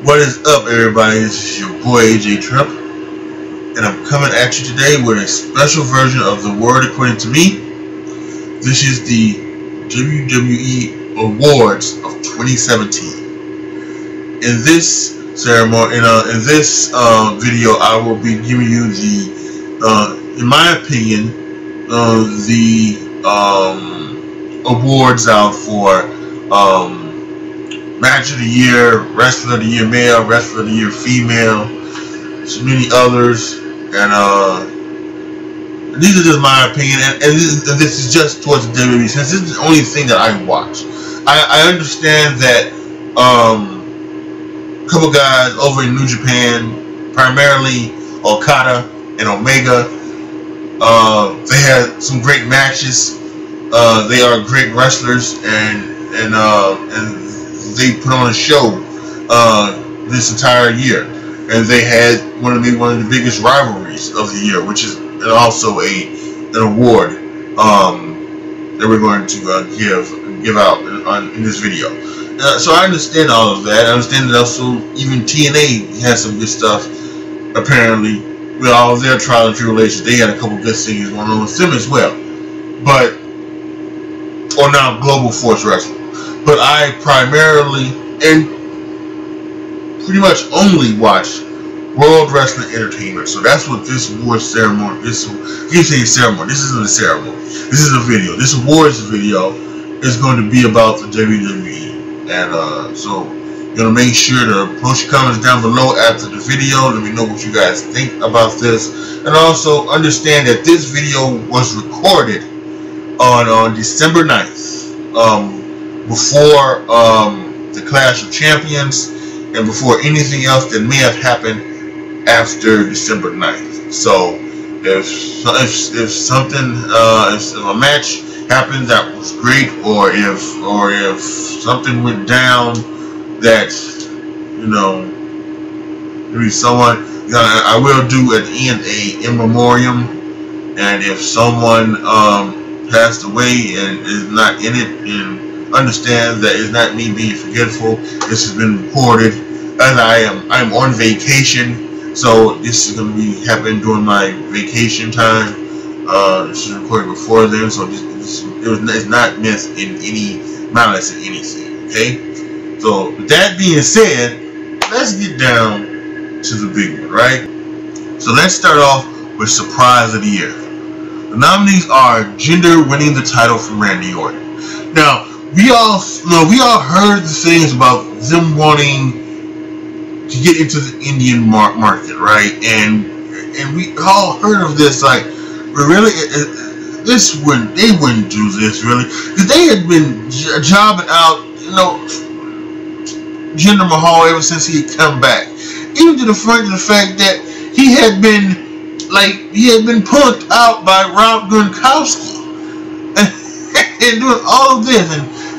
What is up, everybody? This is your boy AJ Trump, and I'm coming at you today with a special version of the Word According to Me. This is the WWE Awards of 2017. In this ceremony, in this video, I will be giving you the, in my opinion, the awards out for Match of the Year, Wrestler of the Year male, Wrestler of the Year female, so many others, and these are just my opinion, and this is just towards the WWE, since this is the only thing that I watch. I understand that a couple guys over in New Japan, primarily Okada and Omega, they had some great matches. They are great wrestlers, and they put on a show this entire year, and they had one of the biggest rivalries of the year, which is also an award that we're going to give out in this video. So I understand all of that. I understand that also even TNA has some good stuff. Apparently, with all of their trials and tribulations, they had a couple good things going on with them as well. But or now Global Force Wrestling. But I primarily and pretty much only watch World Wrestling Entertainment. So that's what this award ceremony, this isn't a ceremony. This is a video. This awards video is going to be about the WWE. And so you're going to make sure to post your comments down below after the video. Let me know what you guys think about this. And also understand that this video was recorded on December 9th. Before the Clash of Champions and before anything else that may have happened after December 9th. So if a match happened that was great, or if something went down that, you know, maybe someone, I will do at the end a in memoriam, and if someone passed away and is not in it, and understand that it's not me being forgetful. This has been recorded, and I'm on vacation, so this is going to be happening during my vacation time. This is recorded before then, so it's not meant in any malice or anything. Okay, so with that being said, let's get down to the big one, right? So let's start off with Surprise of the Year. The nominees are Jinder winning the title from Randy Orton. Now, we all heard the things about them wanting to get into the Indian market, right? And we all heard of this, like, really, they wouldn't do this, really, because they had been jobbing out, you know, Jinder Mahal ever since he had come back, even to the fact that he had been punked out by Rob Gronkowski, and doing all of this,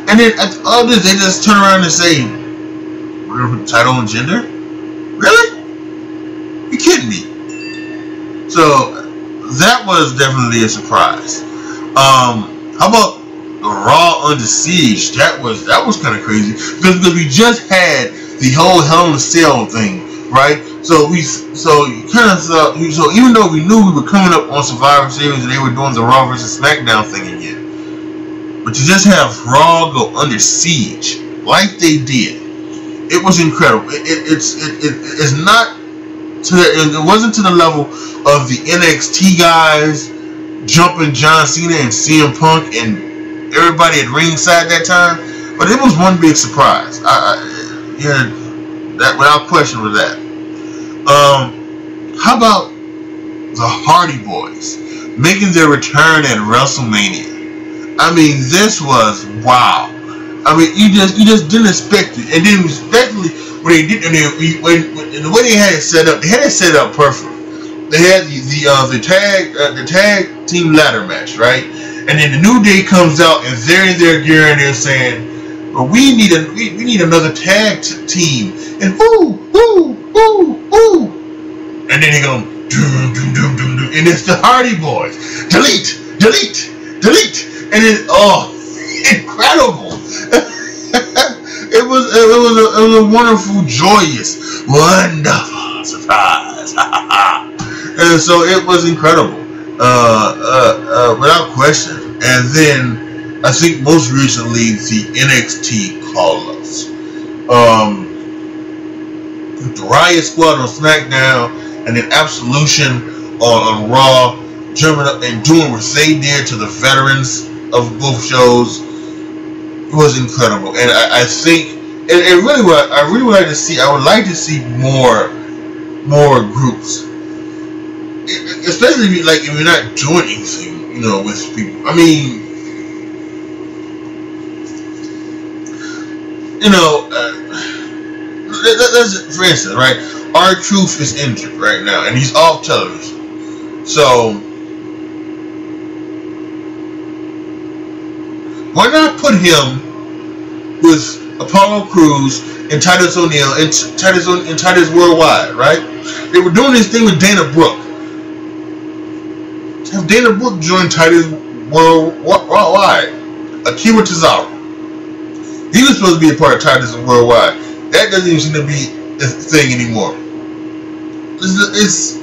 and then after all this, they just turn around and say, "We're gonna put the title on Jinder." Really? You kidding me? So that was definitely a surprise. How about the Raw Under Siege? That was kind of crazy because we just had the whole Hell in a Cell thing, right? So even though we knew we were coming up on Survivor Series and they were doing the Raw vs. SmackDown thing again, but to just have Raw go under siege like they did, it was incredible. It wasn't to the level of the NXT guys jumping John Cena and CM Punk and everybody at ringside that time, but it was one big surprise. Yeah, that without question was that. How about the Hardy Boys making their return at WrestleMania? I mean, this was wow. I mean, you just didn't expect it, and then especially when they did, and the way they had it set up, they had it set up perfect. They had the tag team ladder match, right? And then the New Day comes out and they're in their gear and they're saying, "But we need another tag team," and ooh, and then they go doom doom doom doom doom, and it's the Hardy Boys. Delete, and it's incredible. It was a wonderful, joyous, wonderful surprise. And so it was incredible, without question. And then I think most recently the NXT call-ups, the Riot Squad on SmackDown, and then Absolution on Raw, jumping up and doing what they did to the veterans of both shows. It was incredible, and I think, and really what I really would like to see, I would like to see more groups, especially if you're not doing anything, with people. I mean, let's, for instance, right? R-Truth is injured right now, and he's off television. So why not put him with Apollo Crews and Titus O'Neil and Titus Worldwide, right? They were doing this thing with Dana Brooke. Have Dana Brooke join Titus Worldwide. Akira Tozawa. He was supposed to be a part of Titus Worldwide. That doesn't even seem to be a thing anymore. It's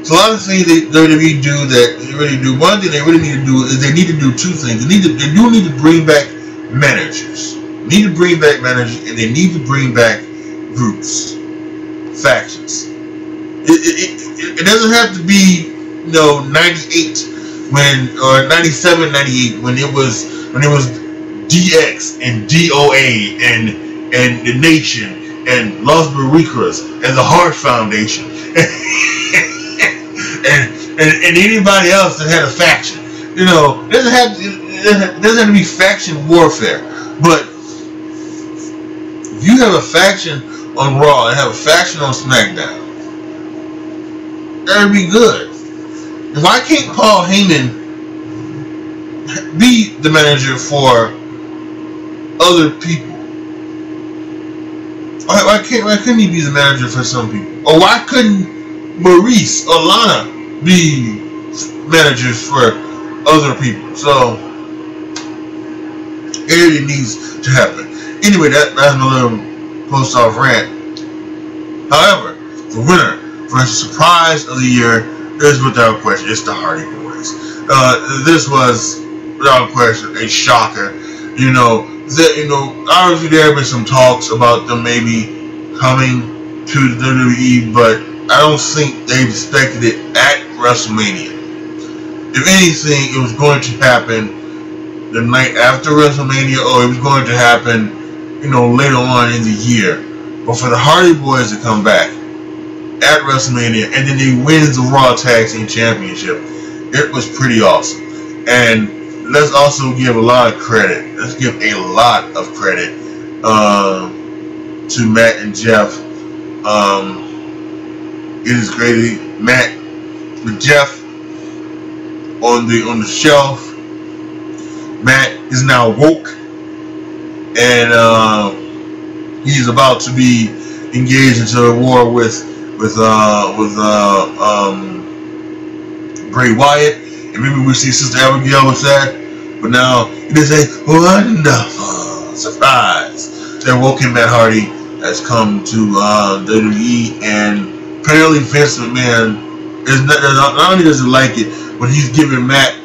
a lot of things that WWE do that they really do. One thing they really need to do is they need to do two things. They do need to bring back managers. They need to bring back managers, and they need to bring back groups, factions. It doesn't have to be 98 or 97, 98 when it was DX and DOA and the Nation and Los Barricas and the Hart Foundation and anybody else that had a faction. It doesn't have to be faction warfare. But if you have a faction on Raw and have a faction on SmackDown, that would be good. And why can't Paul Heyman be the manager for other people? Why couldn't he be the manager for some people? Or why couldn't Maurice or Lana be managers for other people? So it really needs to happen. Anyway, that's my little post-off rant. However, the winner for surprise of the year is without question, it's the Hardy Boys. This was without question a shocker. Obviously there have been some talks about them maybe coming to the WWE, but I don't think they expected it at WrestleMania. If anything, it was going to happen the night after WrestleMania, or it was going to happen, later on in the year. But for the Hardy Boys to come back at WrestleMania, and then they win the Raw Tag Team Championship, it was pretty awesome. And let's also give a lot of credit. Let's give a lot of credit to Matt and Jeff. It is great, Matt with Jeff on the shelf. Matt is now woke, and he's about to be engaged into a war with Bray Wyatt. And maybe we'll see Sister Abigail with that. But now it is a wonderful surprise that Woken Matt Hardy has come to WWE, and apparently Vince McMahon not only does he like it, but he's giving Matt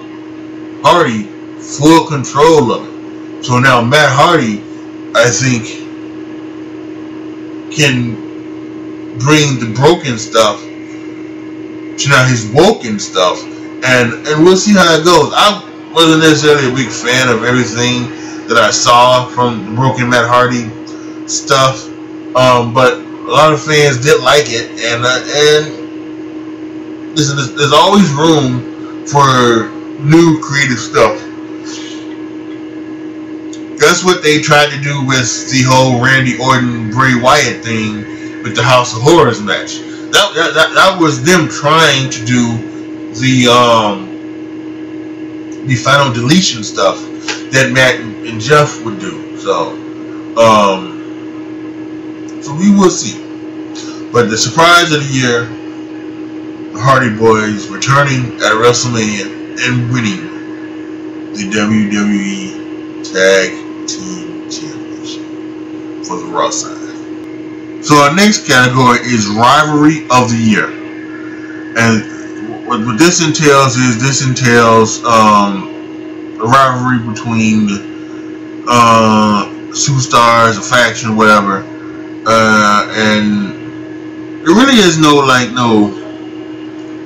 Hardy full control of it. So now Matt Hardy, I think, can bring the broken stuff to now his woken stuff, and we'll see how it goes. I wasn't necessarily a big fan of everything that I saw from the broken Matt Hardy stuff, but a lot of fans did like it, and listen, there's always room for new creative stuff. That's what they tried to do with the whole Randy Orton Bray Wyatt thing with the House of Horrors match. That was them trying to do the final deletion stuff that Matt and Jeff would do. So we will see. But the surprise of the year, the Hardy Boys returning at WrestleMania and winning the WWE Tag Team Championship. for the Raw side. So our next category is Rivalry of the Year. And what this entails is a rivalry between superstars, a faction, whatever. And there really is no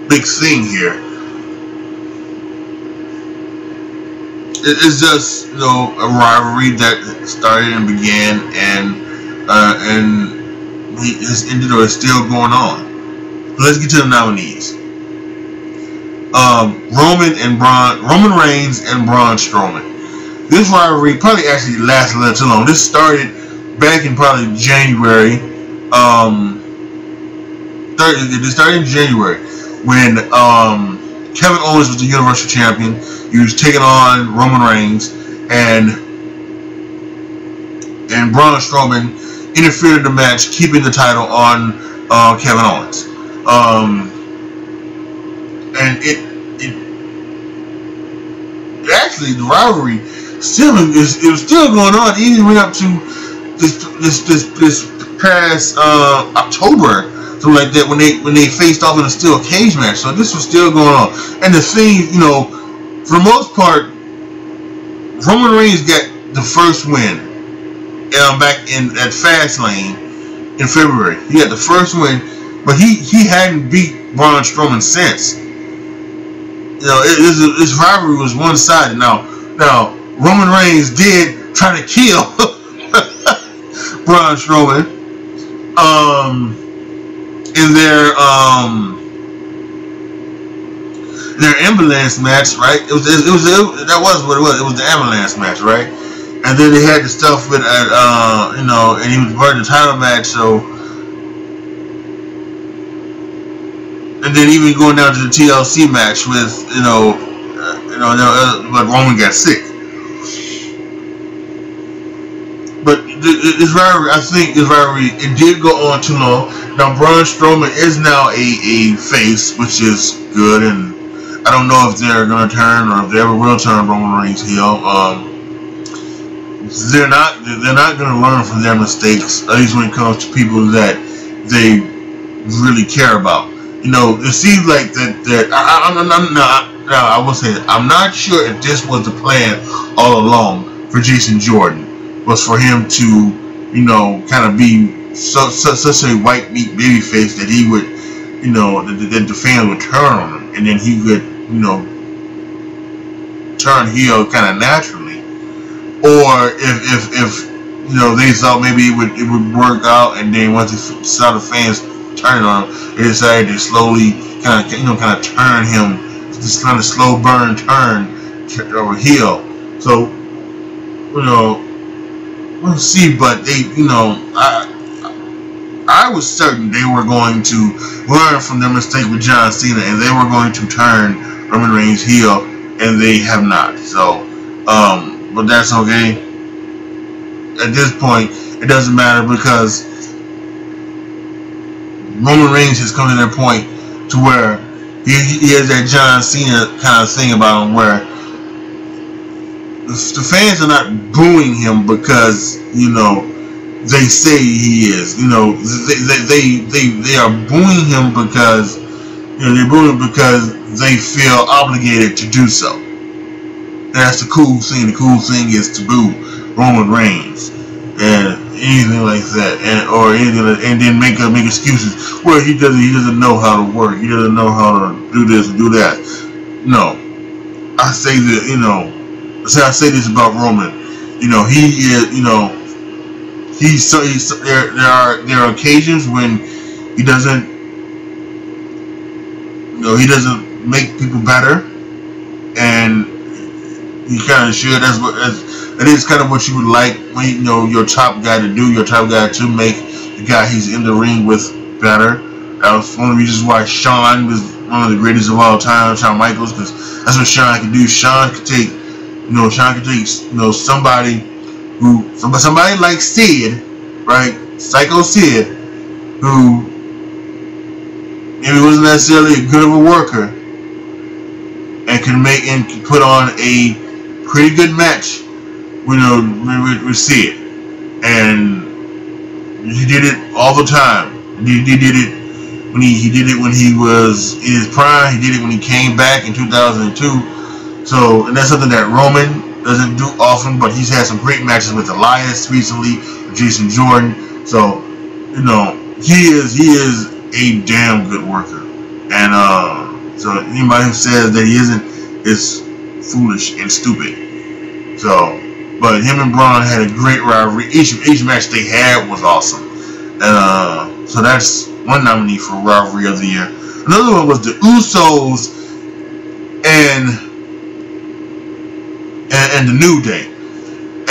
big thing here. It's just a rivalry that started and began and has ended or is still going on. Let's get to the nominees. Roman Reigns and Braun Strowman. This rivalry probably actually lasted a little too long. This started back in probably January. It started in January when Kevin Owens was the Universal Champion. He was taking on Roman Reigns, and Braun Strowman interfered in the match, keeping the title on Kevin Owens. And it actually, the rivalry was still going on even went up to this past October, something like that, when they faced off in a steel cage match. So this was still going on, and the thing, for the most part, Roman Reigns got the first win back at Fastlane in February. He had the first win, but he hadn't beat Braun Strowman since. This rivalry was one-sided. Now Roman Reigns did try to kill Braun Strowman in their ambulance match, right? That was what it was. It was the ambulance match, right? And then they had the stuff with and he was part of the title match. So, and then even going down to the TLC match with but Roman got sick. But this rivalry, I think this rivalry, it did go on too long. Now Braun Strowman is now a face, which is good, and I don't know if they're gonna turn or if they ever will turn Roman Reigns heel. They're not gonna learn from their mistakes, at least when it comes to people that they really care about. It seems like that I will say that I'm not sure if this was the plan all along for Jason Jordan, was for him to, kind of be such a white meat babyface that he would, that the fans would turn on him, and then he would, turn heel kind of naturally, or if they thought maybe it would work out, and then once they saw the fans turning on him, they decided to slowly kind of turn him, just kind of slow burn turn over heel. So we'll see, but they, I was certain they were going to learn from their mistake with John Cena, and they were going to turn Roman Reigns heel, and they have not. So, but that's okay. At this point, it doesn't matter, because Roman Reigns has come to that point to where he has that John Cena kind of thing about him, where the fans are not booing him because they say he is. They are booing him because they're booing him because they feel obligated to do so. That's the cool thing. The cool thing is to boo Roman Reigns and anything like that, and then make excuses. Well, he doesn't know how to work. He doesn't know how to do this or do that. No, I say that I say this about Roman. He is. There are occasions when he doesn't. He doesn't make people better, and he kind of should. That is kind of what you would like when your top guy to do. Your top guy to make the guy he's in the ring with better. That was one of the reasons why Shawn was one of the greatest of all time, Shawn Michaels, because that's what Shawn could do. Shawn could take somebody like Sid, right? Psycho Sid, who maybe wasn't necessarily as good of a worker, and can put on a pretty good match, with Sid, and He did it all the time. He did it when he did it when he was in his prime. He did it when he came back in 2002. So, and that's something that Roman doesn't do often, but he's had some great matches with Elias recently, with Jason Jordan. So, you know, he is a damn good worker. And so anybody who says that he isn't is foolish and stupid. So, but him and Braun had a great rivalry. Each match they had was awesome. And so that's one nominee for Rivalry of the Year. Another one was the Usos and the New Day.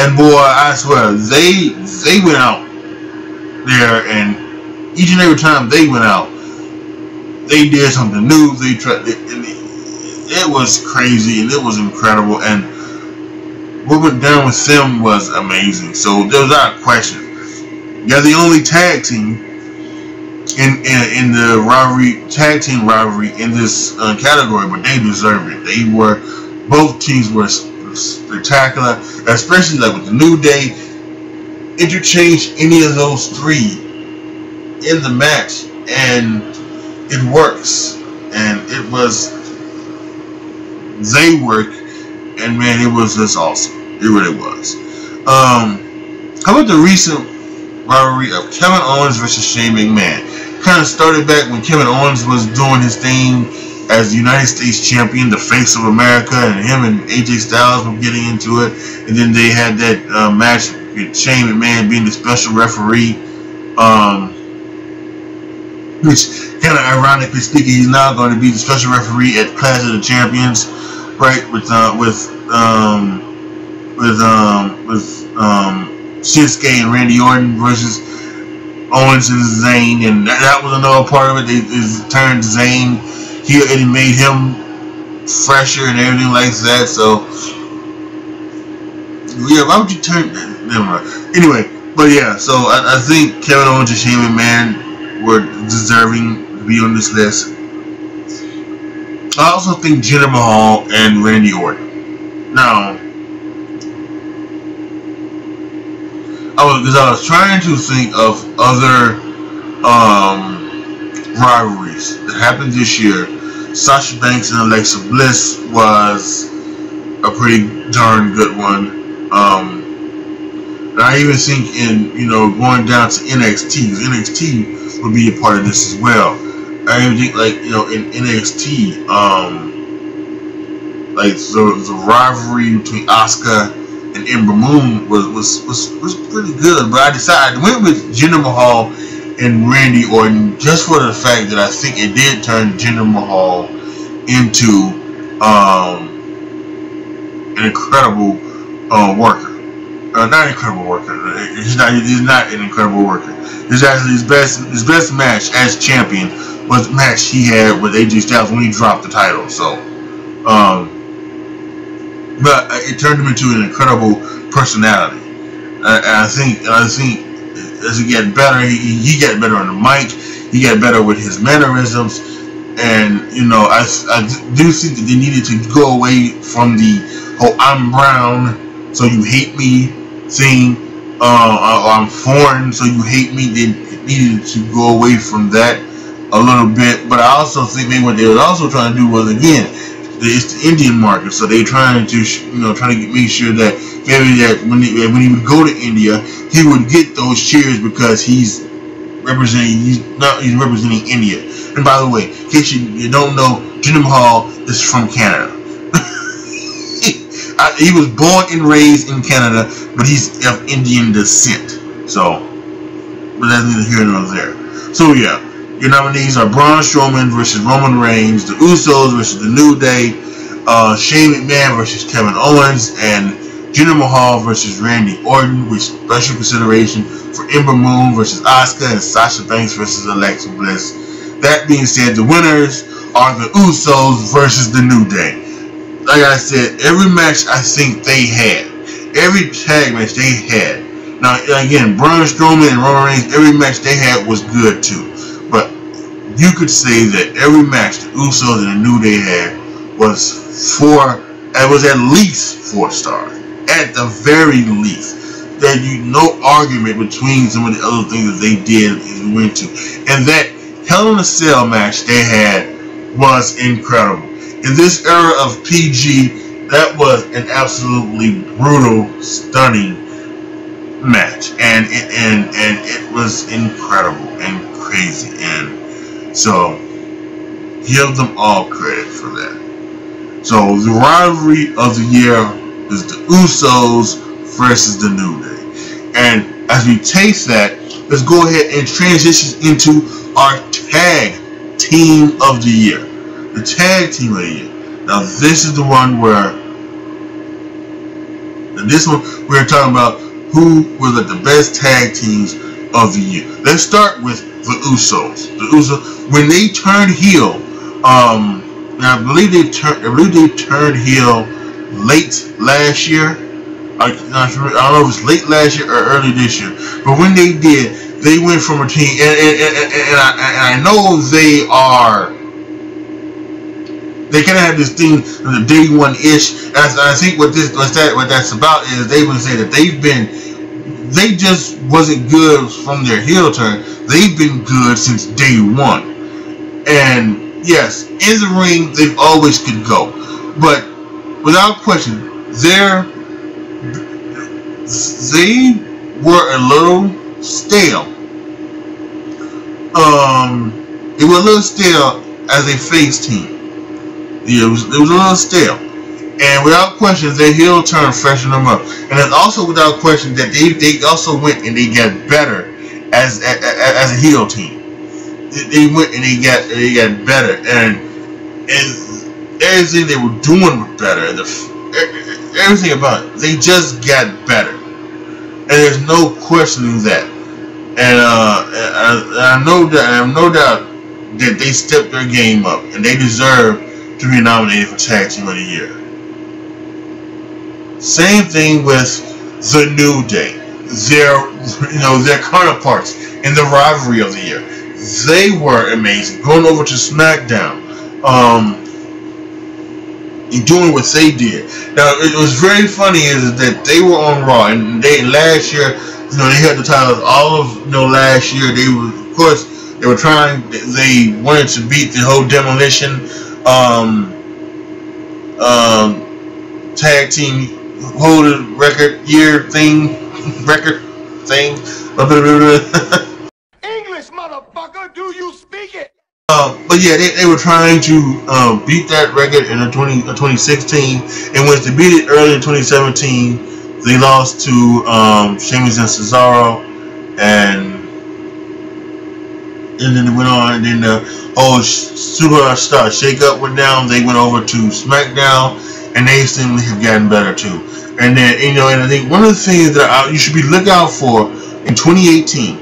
And boy, I swear, they went out there, and each and every time they went out, they did something new. They tried, it was crazy and it was incredible, and what went down with them was amazing. So there's not a question. They're the only tag team in the tag team rivalry in this category, but they deserved it. Both teams were spectacular, especially like with the New Day. Interchange any of those three in the match, and it works. And it was, they work, and man, it was just awesome. It really was. How about the recent rivalry of Kevin Owens versus Shane McMahon? Kind of started back when Kevin Owens was doing his thing as the United States champion, the face of America, and him and AJ Styles were getting into it. And then they had that match with Shane McMahon being the special referee, which kind of ironically speaking, he's now going to be the special referee at Clash of the Champions, right? With Shinsuke and Randy Orton versus Owens and Zayn, and that was another part of it. They turned Zayn heel and it made him fresher and everything like that. So yeah, why would you turn? Never mind. Anyway, but yeah, so I think Kevin Owens and Shane McMahon were deserving to be on this list. I also think Jinder Mahal and Randy Orton. Now, because I was trying to think of other rivalries that happened this year. Sasha Banks and Alexa Bliss was a pretty darn good one. And I even think in, going down to NXT, because NXT would be a part of this as well. I even think, like, in NXT, like the rivalry between Asuka and Ember Moon was pretty good, but I decided I went with Jinder Mahal and Randy Orton just for the fact that I think it did turn Jinder Mahal into an incredible worker. Not incredible worker. He's not an incredible worker. It's actually his best match as champion was the match he had with AJ Styles when he dropped the title. So, but it turned him into an incredible personality. And I think as he got better, he got better on the mic. He got better with his mannerisms. And I do think that they needed to go away from the whole "I'm brown, so you hate me" thing. I'm foreign, so you hate me. They needed to go away from that a little bit. But I also think maybe what they were also trying to do was, again, it's the Indian market, so they're trying to make sure that maybe that when he would go to India, he would get those cheers because he's representing India. And by the way, in case you don't know, Jinder Mahal is from Canada. He was born and raised in Canada, but he's of Indian descent. So, but that's neither here nor there. So yeah, your nominees are Braun Strowman versus Roman Reigns, the Usos versus the New Day, Shane McMahon versus Kevin Owens, and Jinder Mahal versus Randy Orton, with special consideration for Ember Moon versus Asuka and Sasha Banks versus Alexa Bliss. That being said, the winners are the Usos versus the New Day. Like I said, every match I think they had, every tag match they had. Now again, Braun Strowman and Roman Reigns, every match they had was good too. But you could say that every match the Usos and the New Day had was at least 4 stars. At the very least. no argument between some of the other things that they did as we went to. And that Hell in a Cell match they had was incredible. In this era of PG, that was an absolutely brutal, stunning match, and it was incredible and crazy, and so give them all credit for that. So the rivalry of the year is the Usos versus the New Day, and as we taste that, let's go ahead and transition into our tag team of the year. The tag team of the year. Now this is the one where we're talking about who were the best tag teams of the year. Let's start with the Usos. The Usos, when they turned heel, I believe they turned heel late last year. I don't know if it was late last year or early this year. But when they did, they went from a team, and I know they kind of have this thing, the day one-ish. I think what that's about is they would say that they just wasn't good from their heel turn. They've been good since day one. And yes, in the ring, they always could go. But without question, they were a little stale. They were a little stale as a face team. It was a little stale, and without question, their heel turn freshened them up. And it's also without question that they also went and they got better as a heel team. They went and they got better, and everything they were doing was better. Everything about it, they just got better, and there's no questioning that. And I know that I have no doubt that they stepped their game up, and they deserve to be nominated for Tag Team of the Year. Same thing with the New Day. Their counterparts in the rivalry of the year. They were amazing. Going over to SmackDown, and doing what they did. Now, it was very funny is that they were on Raw, and last year, they had the titles all of last year. They were, of course, they wanted to beat the whole Demolition tag team holder record thing. English, motherfucker, do you speak it? But yeah, they were trying to beat that record in 2016, and when they beat it early in 2017, they lost to Sheamus and Cesaro, and then they went on, and then the whole Superstar Shake-Up went down. They went over to SmackDown, and they seem to have gotten better too. And then, and I think one of the things that you should be looking out for in 2018,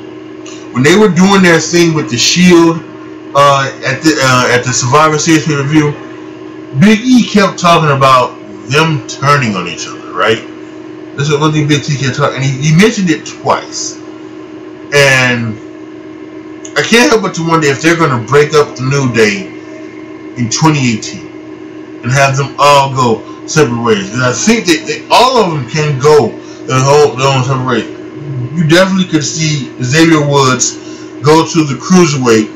when they were doing their thing with the Shield at the Survivor Series pay-per-view, Big E kept talking about them turning on each other, right? This is one thing Big T kept talking, and he mentioned it twice. And I can't help but to wonder if they're going to break up the New Day in 2018 and have them all go separate ways. And I think that all of them can go their own separate ways. You definitely could see Xavier Woods go to the Cruiserweight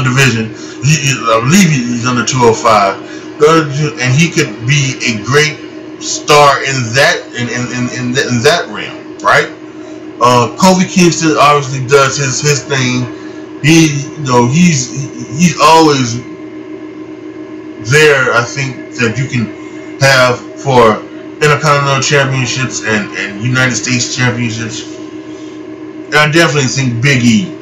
division. I believe he's under 205, and he could be a great star in that realm, right? Kofi Kingston obviously does his thing. He's always there. I think that you can have for Intercontinental Championships and United States Championships. And I definitely think Big E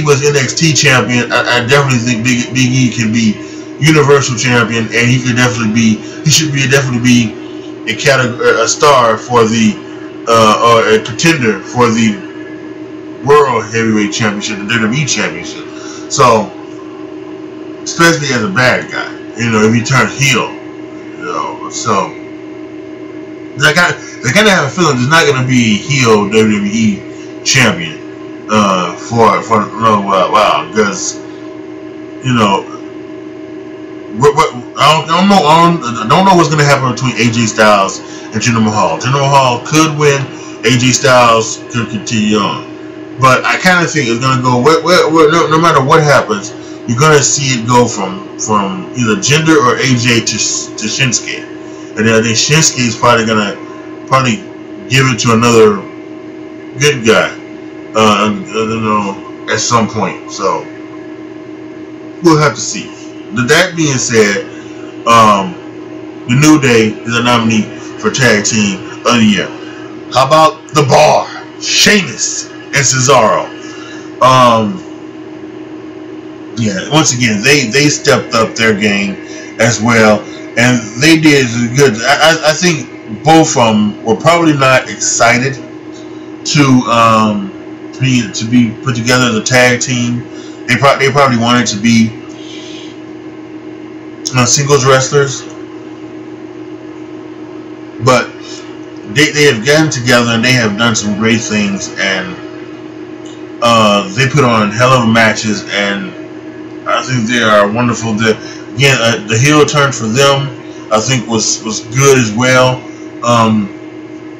was NXT champion. I definitely think Big E can be Universal champion, and he should definitely be a star for the or a contender for the World Heavyweight Championship, the WWE Championship. So, especially as a bad guy, if he turns heel, so I kind of have a feeling there's not going to be a heel WWE champion for a little while, because I don't know what's going to happen between AJ Styles and Jinder Mahal. Jinder Mahal could win. AJ Styles could continue on. But I kind of think it's going to go, no matter what happens, you're going to see it go from either Jinder or AJ to Shinsuke. And then I think Shinsuke is probably going to give it to another good guy, at some point. So we'll have to see. That being said, the New Day is a nominee for Tag Team of the Year. How about The Bar, Sheamus and Cesaro? Yeah, once again, they stepped up their game as well, and they did good. I think both of them were probably not excited to be put together as a tag team. They probably wanted to be singles wrestlers, but they have gotten together and they have done some great things, and they put on hell of matches, and I think they are wonderful. The heel turn for them, I think, was good as well.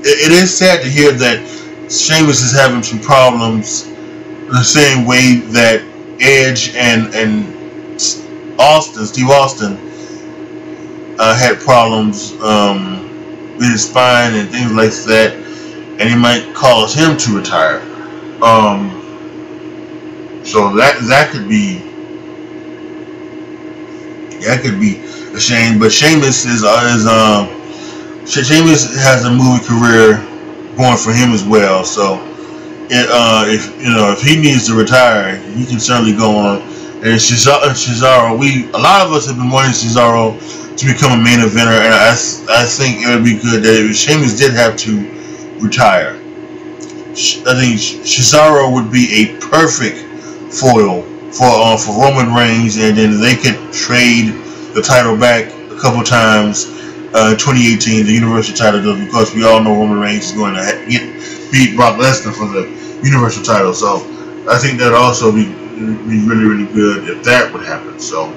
It is sad to hear that Sheamus is having some problems the same way that Edge and Steve Austin had problems with his spine and things like that, and it might cause him to retire. So that could be a shame. But Sheamus Sheamus has a movie career going for him as well. So if he needs to retire, he can certainly go on. And Cesaro, a lot of us have been wanting Cesaro to become a main eventer, and I think it would be good that if Sheamus did have to retire, I think Cesaro would be a perfect foil for Roman Reigns, and then they could trade the title back a couple times. 2018, the Universal title, because we all know Roman Reigns is going to beat Brock Lesnar for the Universal title. So I think that would also be really, really good if that would happen. So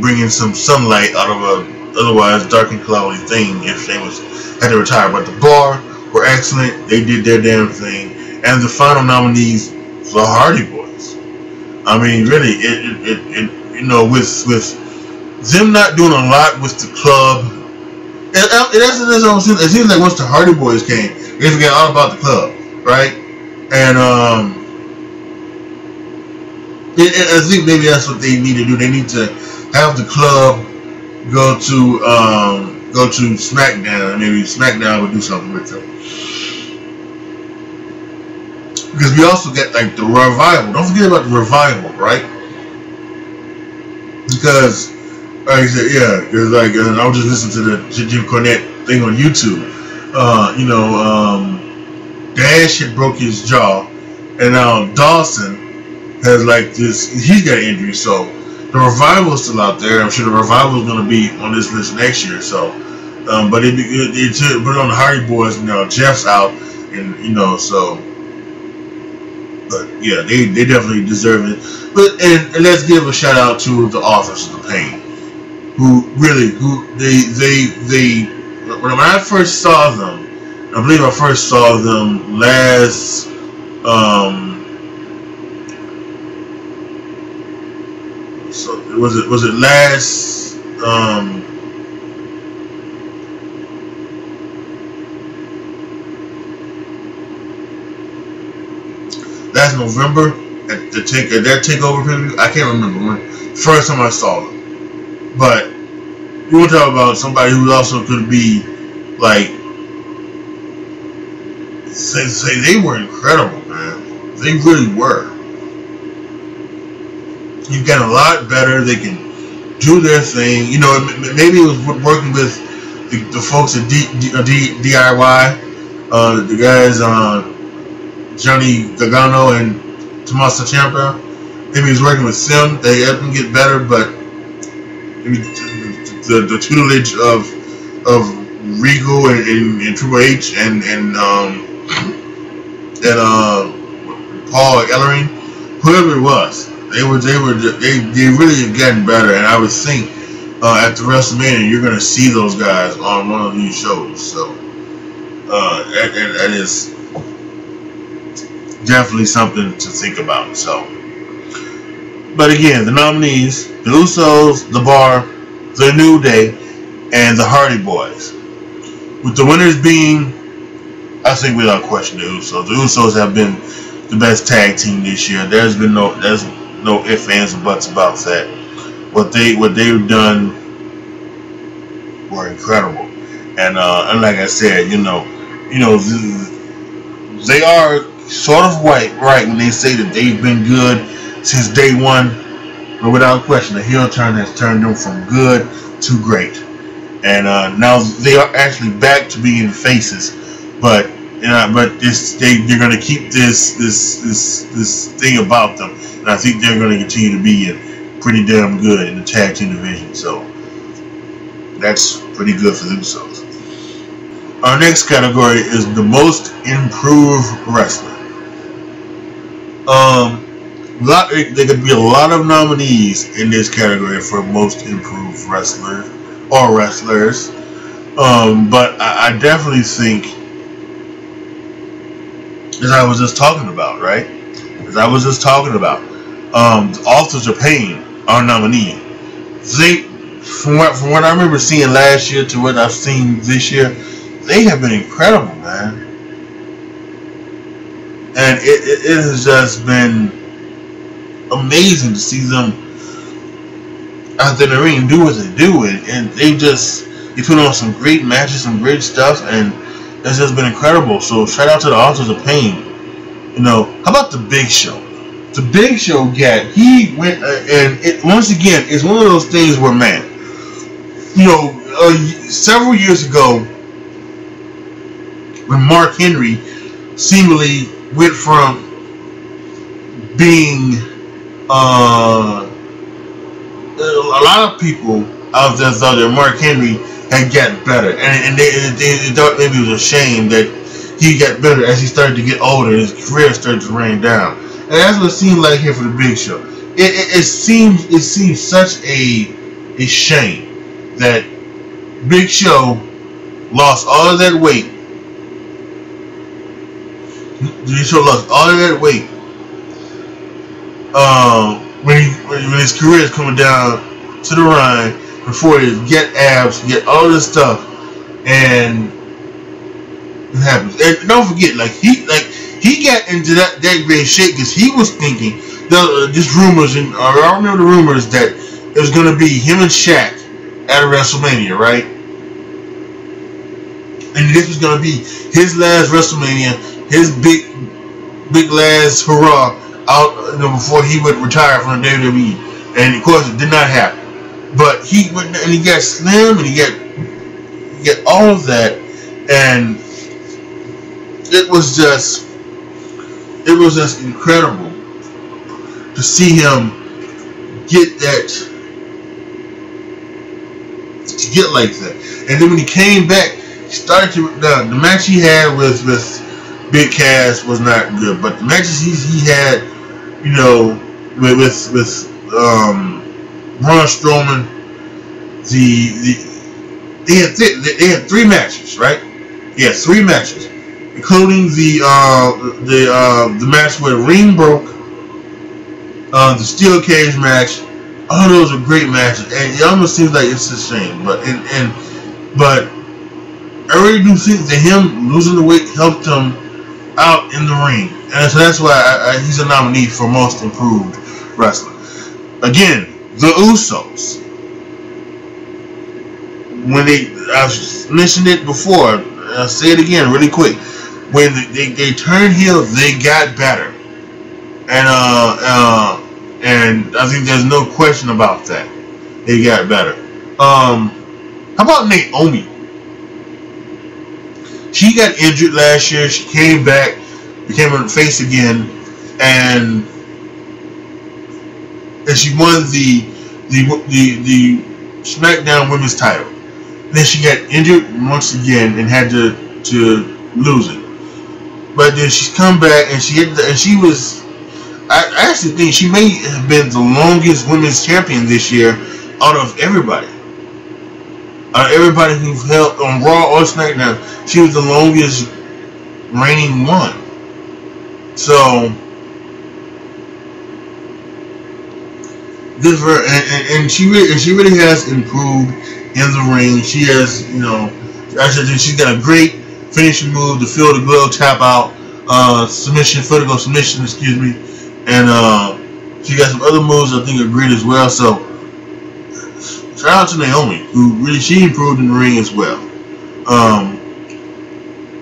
bringing some sunlight out of a otherwise dark and cloudy thing if Sheamus had to retire. But the Bar were excellent. They did their damn thing. And the final nominees for Hardy Boys. I mean, really, with them not doing a lot with the club, it seems like once the Hardy Boys came, they forgot all about the club, right? And I think maybe that's what they need to do. They need to have the club go to SmackDown, and maybe SmackDown would do something with them. Because we also get like the Revival. Don't forget about the Revival, right? Because, like I said, yeah, because like I was just listening to the Jim Cornette thing on YouTube. Dash had broke his jaw, and now Dawson has like this. He's got an injury, so the Revival is still out there. I'm sure the Revival is going to be on this list next year. So, but it'd be good to put it on the Hardy Boys. Jeff's out, and so. But yeah, they definitely deserve it. But and let's give a shout out to the Authors of the Pain, who when I first saw them, I believe I first saw them last was it last last November at that takeover preview? I can't remember when first time I saw them. But you want to talk about somebody who also could be like say they were incredible, man. They really were. You've gotten a lot better. They can do their thing. Maybe it was working with the folks at DIY, the guys Johnny Gargano and Tommaso Ciampa. Maybe he's working with them. They help him get better, but maybe the tutelage of Regal and Triple H and Paul Ellering, whoever it was, They really have gotten better, and I would think after WrestleMania you're gonna see those guys on one of these shows. So that is definitely something to think about. So, but again, the nominees: the Usos, The Bar, The New Day, and the Hardy Boys. With the winners being, I think without question, the Usos. The Usos have been the best tag team this year. There's no ifs, ands, or buts about that. What they've done were incredible, and like I said, they are sort of right when they say that they've been good since day one. But without question, the heel turn has turned them from good to great, and now they are actually back to being faces. But they're going to keep this thing about them, and I think they're going to continue to be pretty damn good in the tag team division. So that's pretty good for the Usos. Our next category is the most improved wrestler. There could be a lot of nominees in this category for most improved wrestler or wrestlers, but I definitely think, as I was just talking about, the Authors of Pain are nominee. From what I remember seeing last year to what I've seen this year, they have been incredible, man. And it has just been amazing to see them out there in the ring do what they do, and they put on some great matches, some great stuff, and it's just been incredible. So shout out to the Authors of Pain. How about the Big Show? The Big Show he went once again, it's one of those things where, man, several years ago when Mark Henry seemingly went from being a lot of people out there thought that Mark Henry had gotten better, and they thought maybe it was a shame that he got better as he started to get older. His career started to rain down, and that's what it seemed like here for the Big Show. It seems such a shame that Big Show lost all of that weight. Big Show lost all of that weight when his career is coming down to the Rhine, before he get abs, get all this stuff, and it happens. And don't forget, he got into that great shape because he was thinking just rumors, and I remember the rumors that it was going to be him and Shaq at WrestleMania, right? And this was going to be his last WrestleMania, his big last hurrah out, before he would retire from the WWE. And of course, it did not happen. But he went and he got slim, and he got all of that, and it was just incredible to see him get like that. And then when he came back, he started to the match he had with Big Cass was not good, but the matches he had, with Braun Strowman, they had 3 matches, right? Yeah, 3 matches, including the match where the ring broke, the steel cage match. All those are great matches, and it almost seems like it's a shame, but I really do think that him losing the weight helped him out in the ring, and so that's why he's a nominee for most improved wrestler. Again, the Usos. I mentioned it before, I'll say it again really quick. When they turned heel, they got better, and I think there's no question about that. They got better. How about Naomi? She got injured last year. She came back, became a face again, and she won the SmackDown Women's title. Then she got injured once again and had to lose it. But then she's come back, and she was. I I actually think she may have been the longest women's champion this year out of everybody. Everybody who held on Raw or SmackDown, she was the longest reigning one. So, good for her, and she really has improved in the ring. She has, you know, she's got a great finishing move, the Feel the Glow tap out, submission, vertical submission, excuse me, and she got some other moves I think are great as well. So. Shout out to Naomi, who really she improved in the ring as well.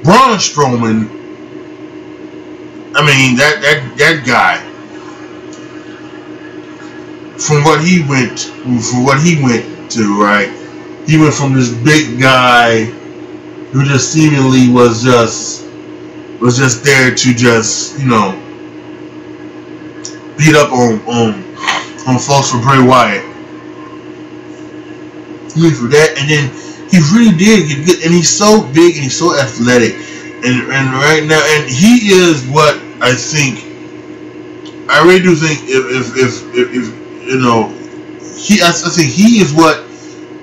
Braun Strowman, I mean that guy, from what he went to, right? He went from this big guy who just seemingly was just there to just, you know, beat up on folks for Bray Wyatt. For that, and then he really did get good, and he's so big and he's so athletic, and right now, and he is what I think. I really do think if you know, I think he is what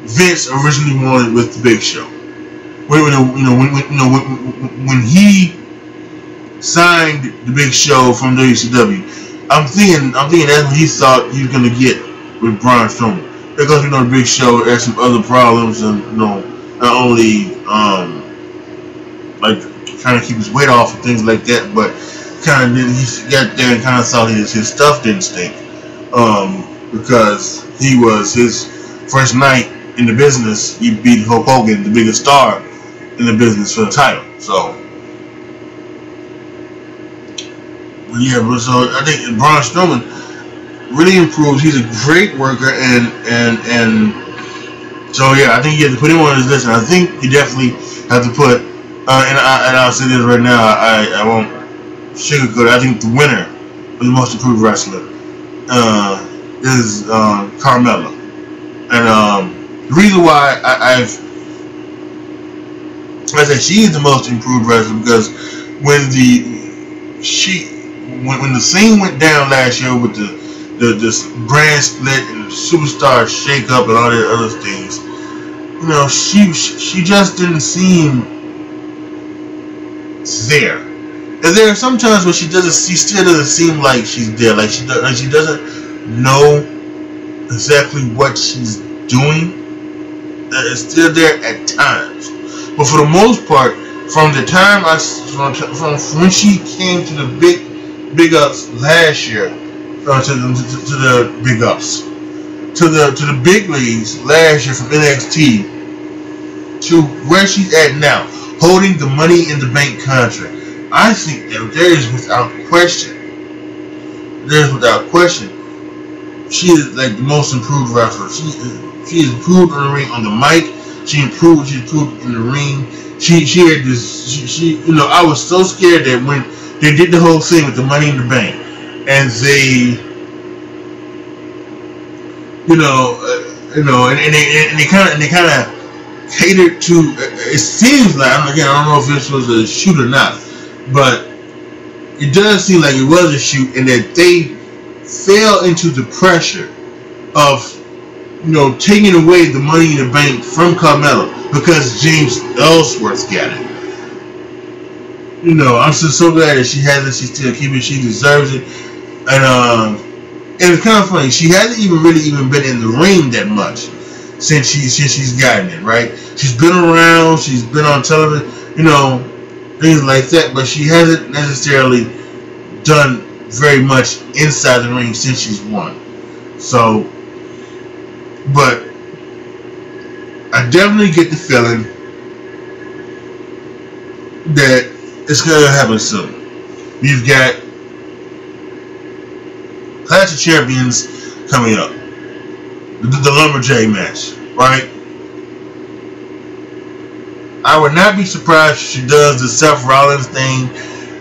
Vince originally wanted with the Big Show. When he signed the Big Show from WCW, I'm thinking that's what he thought he was gonna get with Braun Strowman. Because, you know, the Big Show had some other problems, and, you know, not only like trying to keep his weight off and things like that, but kind of he got there and kind of saw his stuff didn't stink, because he was his first night in the business. He beat Hulk Hogan, the biggest star in the business, for the title. So yeah, but so I think Braun Strowman really improves. He's a great worker, and so yeah, I think you have to put him on his list, and I think you definitely have to put and I'll say this right now, I won't sugarcoat it. I think the winner of the most improved wrestler is Carmella, and the reason why I said she is the most improved wrestler because when the scene went down last year with the brand split and the superstar shake up and all the other things, you know, she just didn't seem there. And there are some times where she still doesn't seem like she's there, like she doesn't know exactly what she's doing. It's still there at times, but for the most part, from the time from when she came to the big ups last year. To the big ups, to the big leagues last year from NXT to where she's at now, holding the Money in the Bank contract. I think that there is without question, she is like the most improved wrestler. She is improved on the ring, on the mic. She improved in the ring. She had this. You know, I was so scared that when they did the whole thing with the Money in the Bank. And they, and they kind of catered to. It seems like, again, I don't know if this was a shoot or not, but it does seem like it was a shoot, and that they fell into the pressure of, you know, taking away the Money in the Bank from Carmella because James Ellsworth got it. You know, I'm just so glad that she has it. She's still keeping it. She deserves it. And it's kind of funny. She hasn't even been in the ring that much since she's gotten it, right? She's been around. She's been on television, you know, things like that. But she hasn't necessarily done very much inside the ring since she's won. So, but I definitely get the feeling that it's gonna happen soon. We've got Clash of Champions coming up. The Lumberjack match, right? I would not be surprised if she does the Seth Rollins thing,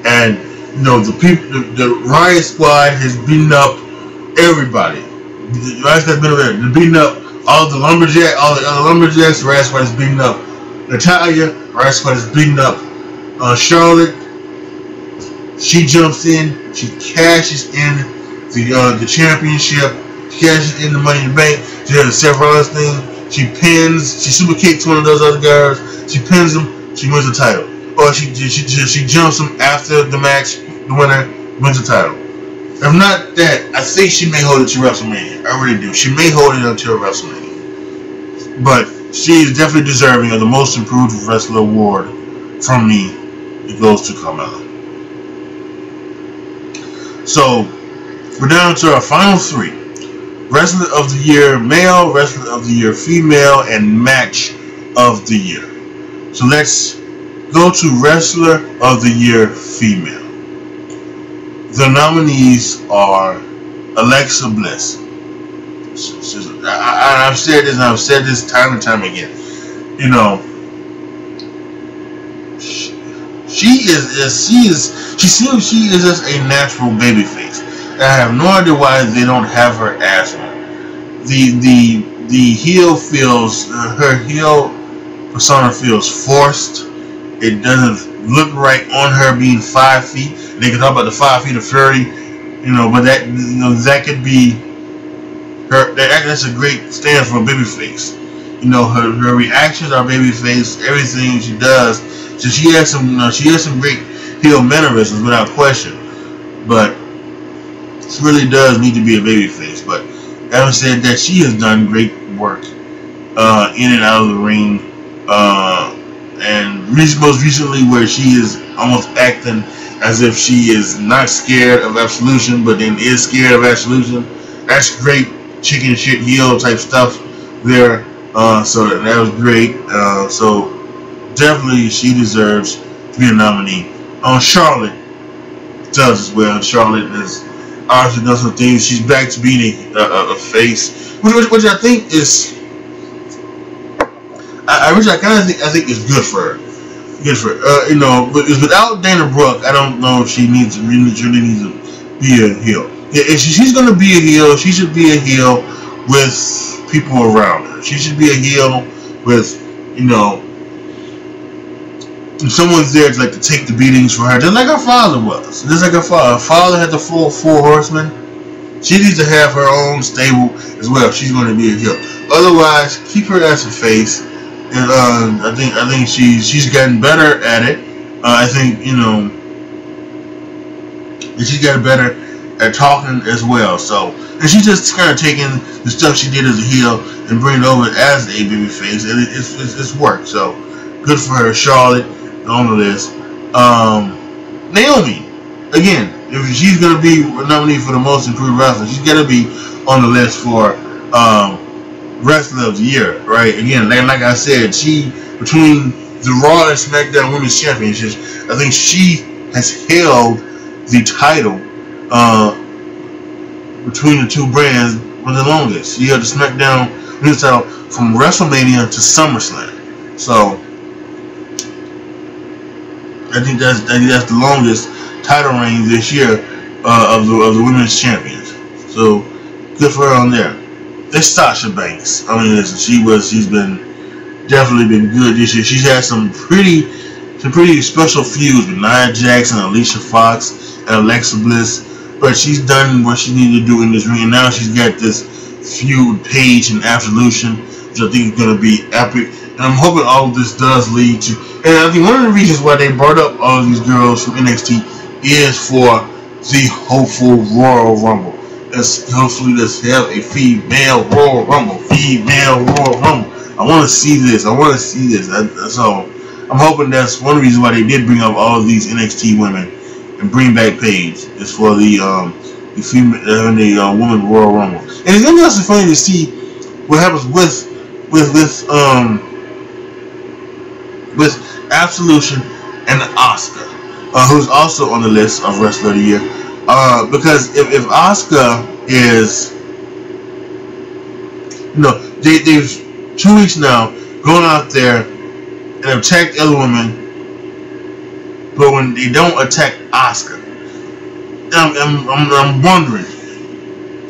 and you know the Riot Squad has beaten up everybody. The Riot Squad has been over there. They're beating up all the Lumberjacks. The Riot Squad is beating up Natalya. The Riot Squad is beating up Charlotte. She jumps in. She cashes in the championship. She cashes in the Money in the Bank. She does the Seth Rollins thing. She super kicks one of those other guys. She pins him. She wins the title. Or she jumps him after the match. The winner wins the title. If not that, I think she may hold it to WrestleMania. I really do. She may hold it until WrestleMania. But she is definitely deserving of the Most Improved Wrestler award from me. It goes to Carmella. So, we're down to our final three. Wrestler of the Year male, Wrestler of the Year female, and Match of the Year. So let's go to Wrestler of the Year female. The nominees are Alexa Bliss. I've said this and I've said this time and time again. You know, she seems she is just a natural babyface. I have no idea why they don't have her as one. The heel feels her heel persona feels forced. It doesn't look right on her being 5 feet. They can talk about the 5 feet of Fury, you know, but that that could be her. That's a great stand for a babyface. You know, her reactions are babyface. Everything she does. So she has some great heel mannerisms without question. But she really does need to be a babyface. But having said that, she has done great work in and out of the ring. And most recently where she is almost acting as if she is not scared of Absolution, but then is scared of Absolution. That's great chicken shit heel type stuff there. So that was great. So definitely she deserves to be a nominee. Charlotte does as well. Charlotte has obviously done some things. She's back to being a face, which I think is. I think it's good for her. Good for her. You know, but without Dana Brooke, I don't know if she really needs to be a heel. If she's going to be a heel, she should be a heel with people around her. She should be a heel with, you know, someone's there to take the beatings for her, just like her father was. Just like her father. Her father had the four horsemen. She needs to have her own stable as well. She's going to be a heel. Otherwise, keep her as a face. And I think she's gotten better at it. I think, you know, she's gotten better at talking as well. So, and she's just kind of taking the stuff she did as a heel and bringing it over as a babyface, and it's worked. So, good for her. Charlotte on the list. Naomi, again, if she's gonna be nominated for the Most Improved Wrestler, she's gotta be on the list for Wrestler of the Year, right? Again, like I said, she, between the Raw and SmackDown Women's Championships, I think she has held the title between the two brands for the longest. She held the SmackDown Women's title from WrestleMania to SummerSlam. So I think that's the longest title reign this year of the Women's Champions. So good for her on there. It's Sasha Banks. I mean, listen, she's definitely been good this year. She's had some pretty special feuds with Nia Jackson, Alicia Fox, and Alexa Bliss. But she's done what she needed to do in this ring, and now she's got this feud with Paige and Absolution, which I think is going to be epic. And I'm hoping all of this does lead to. And I think one of the reasons why they brought up all of these girls from NXT is for the hopeful Royal Rumble. Hopefully let's have a female Royal Rumble. Female Royal Rumble. I want to see this. So I'm hoping that's one reason why they did bring up all of these NXT women and bring back Paige. Is for the female woman Royal Rumble. And it's gonna be also funny to see what happens with Absolution and Asuka, who's also on the list of Wrestler of the Year. Because if Asuka is, you know, they've 2 weeks now going out there and attacked other women, but when they don't attack Asuka, I'm wondering,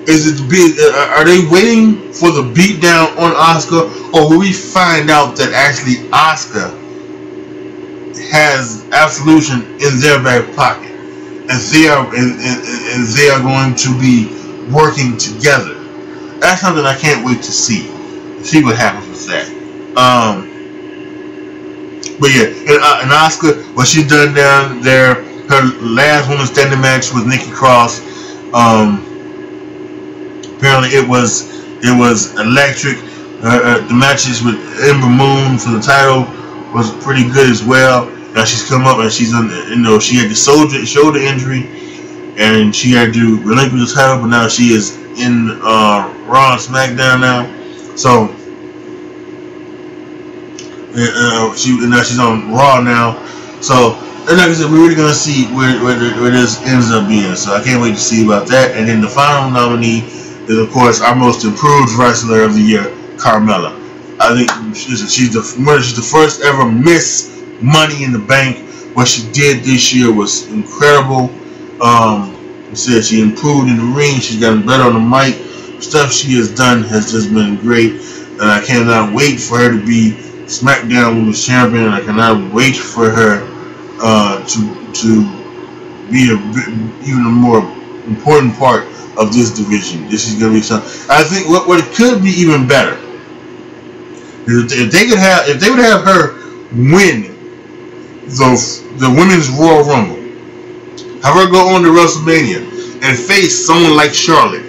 are they waiting for the beatdown on Asuka, or will we find out that actually Asuka has Absolution in their back pocket? and they are going to be working together. That's something I can't wait to see what happens with that. But yeah, and Asuka, what she's done down there, her last women's standing match with Nikki Cross. Apparently it was electric. The matches with Ember Moon for the title was pretty good as well. Now she's come up and she's on, she had the shoulder injury, and she had to relinquish the title, but now she is in Raw and SmackDown now. So now she's on Raw now. So like I said, we're really gonna see where this ends up being. So I can't wait to see about that. And then the final nominee is, of course, our most improved wrestler of the year, Carmella. I think she's the first ever Miss Money in the Bank. What she did this year was incredible. Said she improved in the ring. She's gotten better on the mic. Stuff she has done has just been great, and I cannot wait for her to be SmackDown Women's Champion. I cannot wait for her to be even a more important part of this division. This is going to be something. I think what it could be even better is if they would have her win the Women's Royal Rumble, have her go on to WrestleMania and face someone like Charlotte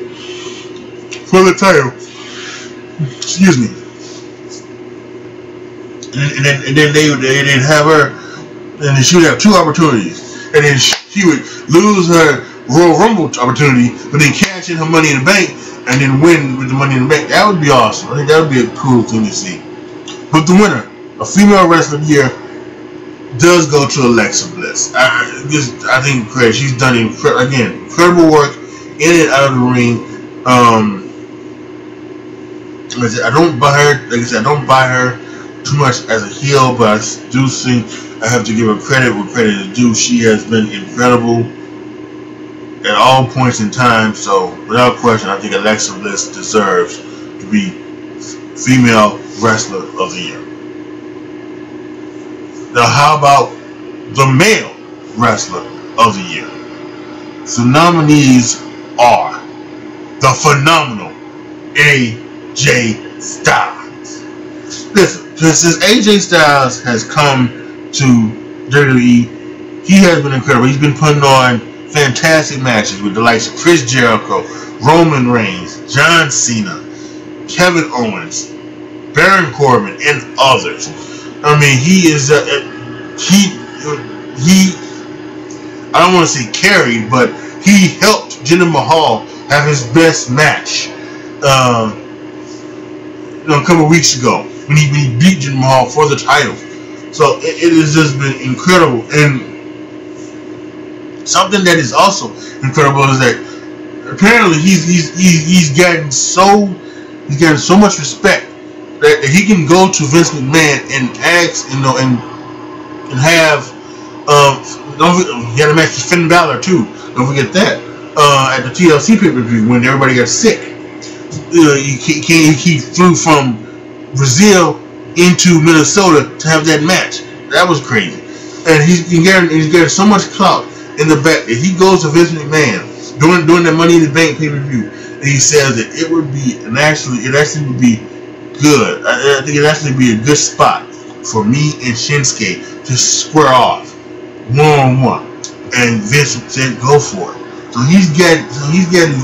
for the title. Excuse me. And then they would have her, and then she would have two opportunities, and then she would lose her Royal Rumble opportunity, but then cash in her Money in the Bank and then win with the Money in the Bank. That would be awesome. I think that would be a cool thing to see. But the winner, a female wrestler of the year, does go to Alexa Bliss. I think she's done incredible work in and out of the ring. Like I said, I don't buy her too much as a heel, but I do think I have to give her credit where credit is due. She has been incredible at all points in time. So without question, I think Alexa Bliss deserves to be Female Wrestler of the Year. Now, how about the Male Wrestler of the Year? The nominees are the phenomenal AJ Styles. Listen, since AJ Styles has come to WWE, he has been incredible. He's been putting on fantastic matches with the likes of Chris Jericho, Roman Reigns, John Cena, Kevin Owens, Baron Corbin, and others. I mean, he is I don't want to say carried, but he helped Jinder Mahal have his best match a couple of weeks ago when he beat Jinder Mahal for the title. So it has just been incredible. And something that is also incredible is that apparently he's gotten so much respect that he can go to Vince McMahon and ask, and have he had a match with Finn Balor too. Don't forget that at the TLC pay-per-view when everybody got sick. He flew from Brazil into Minnesota to have that match. That was crazy. And he's getting so much clout in the back that he goes to Vince McMahon during the Money in the Bank pay-per-view, and he says that it would be it actually would be good. I think it'd actually be a good spot for me and Shinsuke to square off one-on-one. And Vince said go for it. So he's getting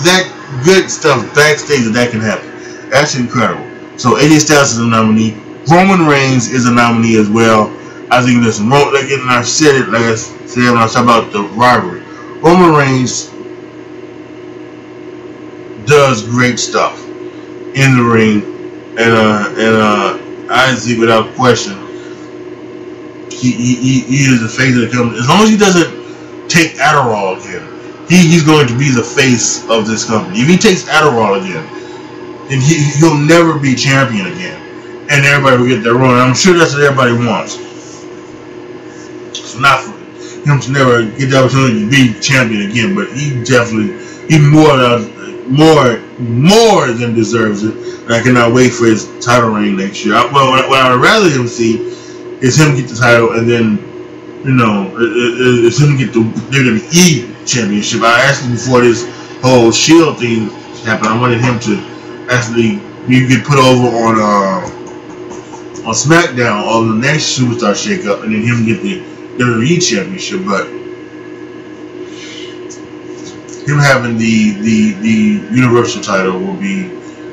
that good stuff backstage that can happen. That's incredible. So AJ Styles is a nominee. Roman Reigns is a nominee as well. I think this, and I said it like I said when I was talking about the rivalry. Roman Reigns does great stuff in the ring, and I think without question, he is the face of the company. As long as he doesn't take Adderall again, he's going to be the face of this company. If he takes Adderall again, then he'll never be champion again, and everybody will get their run. I'm sure that's what everybody wants. It's not for him to never get the opportunity to be champion again, but he more than deserves it. And I cannot wait for his title reign next year. What I would rather him see is him get the title, and then it's him get the WWE championship. I asked him before this whole Shield thing happened. I wanted him to actually get put over on SmackDown on the next Superstar Shakeup, and then him get the WWE Championship. But him having the Universal title will be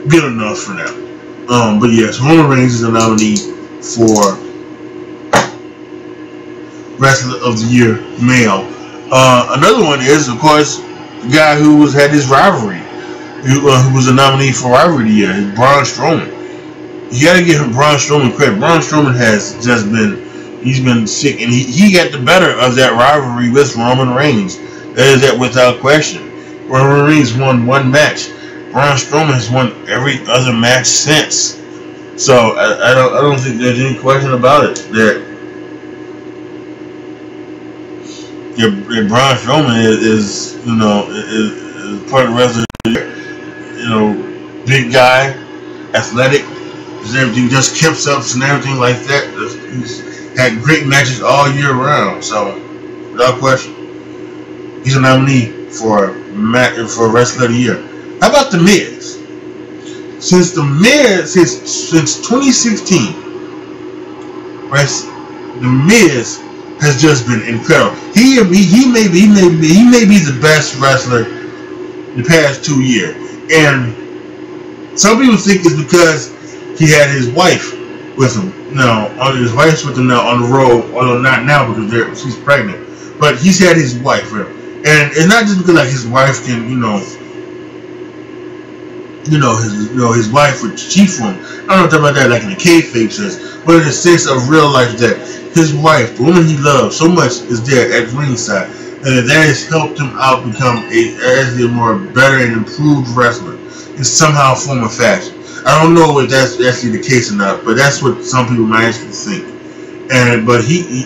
good enough for now. But yes, Roman Reigns is a nominee for Wrestler of the Year male. Another one is, of course, the guy who had this rivalry, who was a nominee for Rivalry of the Year, Braun Strowman. You gotta give him Braun Strowman credit. Braun Strowman has just he's been sick, and he got the better of that rivalry with Roman Reigns. That without question. Roman Reigns won one match. Braun Strowman has won every other match since. So I don't think there's any question about it that Braun Strowman is part of the rest of the year. Big guy, athletic, everything, just kept up and everything like that. He's had great matches all year round. So without question, he's a nominee for Wrestler of the Year. How about The Miz? Since 2016, The Miz has just been incredible. He may be the best wrestler the past 2 years, and some people think it's because he had his wife with him. His wife's with him now on the road. Although not now because she's pregnant, but he's had his wife with him, and it's not just because his wife can his wife would cheat for him. I'm not talking about that like in the kayfabe sense, but in the sense of real life that his wife, the woman he loves so much, is there at ringside, and that has helped him out become a better and improved wrestler in somehow, form, or fashion. I don't know if that's actually the case or not, but that's what some people might actually think. But he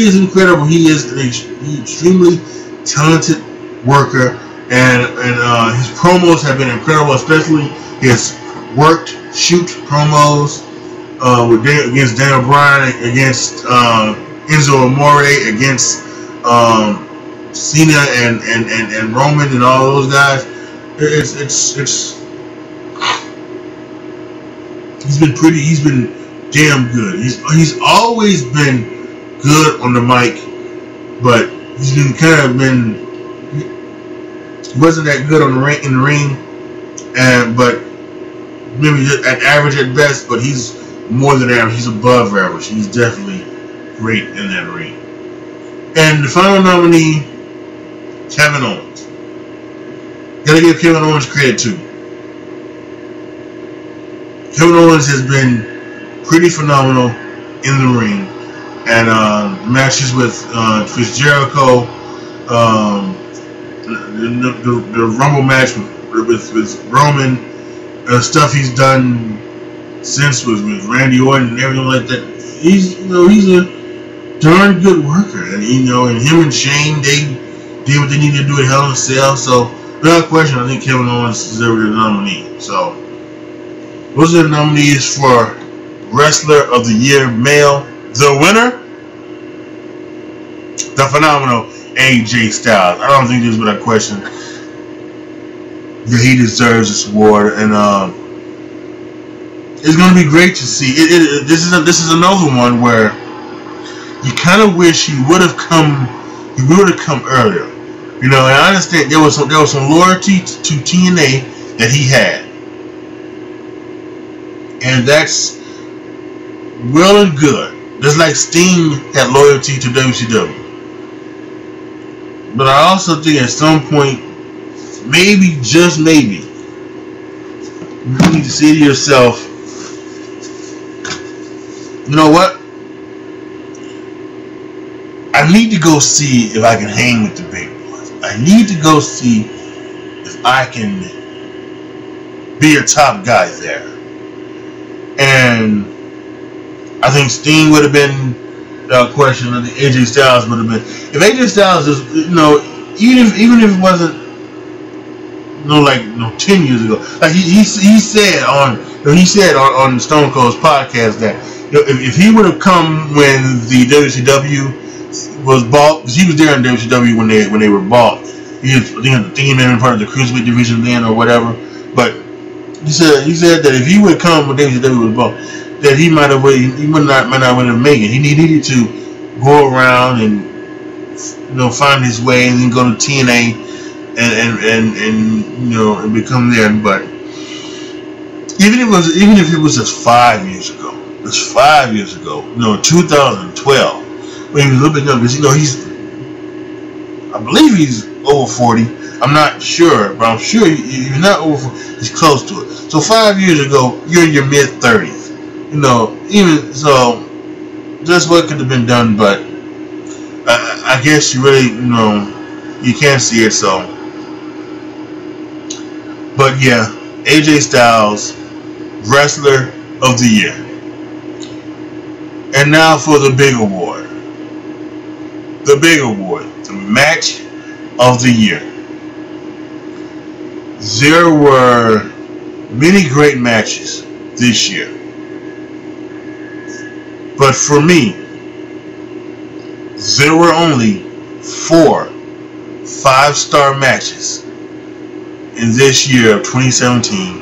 is incredible. He is an extremely talented worker. And his promos have been incredible, especially his shoot promos against Daniel Bryan, against Enzo Amore, against Cena and Roman and all those guys. He's been damn good. He's always been good on the mic, but he's been wasn't that good in the ring, but maybe at average at best. But he's more than average. He's above average. He's definitely great in that ring. And the final nominee, Kevin Owens. Gotta give Kevin Owens credit too. Kevin Owens has been pretty phenomenal in the ring, and matches with Chris Jericho. The Rumble match with Roman, stuff he's done since with Randy Orton and everything like that. He's a darn good worker, and and him and Shane, they did what they needed to do at Hell in a Cell. So without question, I think Kevin Owens deserves the nominee. So those are the nominees for Wrestler of the Year male. The winner, the phenomenal AJ Styles. I don't think there's been a question that he deserves this award, and it's going to be great to see. This is another one where you kind of wish he would have come earlier. And I understand there was some loyalty to TNA that he had, and that's well and good. Just like Sting had loyalty to WCW. But I also think at some point, maybe, just maybe, you need to say to yourself, you know what? I need to go see if I can hang with the big boys. I need to go see if I can be a top guy there. And I think Sting would have been without question. I think AJ Styles would have been. If AJ Styles is, even if it wasn't, 10 years ago, like he said on Stone Cold's podcast that if he would have come when the WCW was bought. He was there in WCW when they were bought. He was, I think he may have been part of the cruiserweight division then or whatever. But he said that if he would come when WCW was bought, that he might not have made it. He needed to go around and find his way and then go to TNA and become there. But even if it was just 5 years ago, 2012, when he was a little bit younger, I believe he's over 40. I'm not sure, but I'm sure he's not over 40. He's close to it. So 5 years ago, you're in your mid 30s. Even so, that's what could have been done. But I guess you really, you can't see it. So, but yeah, AJ Styles, Wrestler of the Year. And now for the big award. The big award, the Match of the Year. There were many great matches this year. But for me, there were only 4 5-star matches in this year of 2017.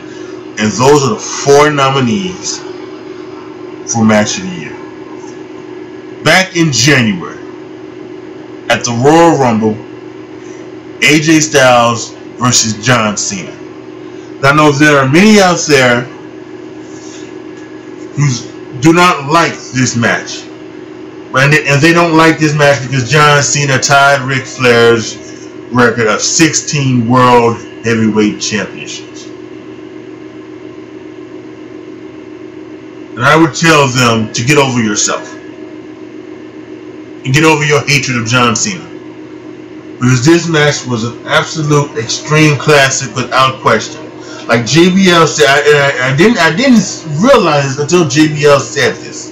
And those are the 4 nominees for Match of the Year. Back in January, at the Royal Rumble, AJ Styles versus John Cena. Now I know there are many out there who do not like this match. And they don't like this match because John Cena tied Ric Flair's record of 16 World Heavyweight Championships. And I would tell them to get over yourself. And get over your hatred of John Cena. Because this match was an absolute extreme classic without question. Like JBL said, I didn't realize until JBL said this,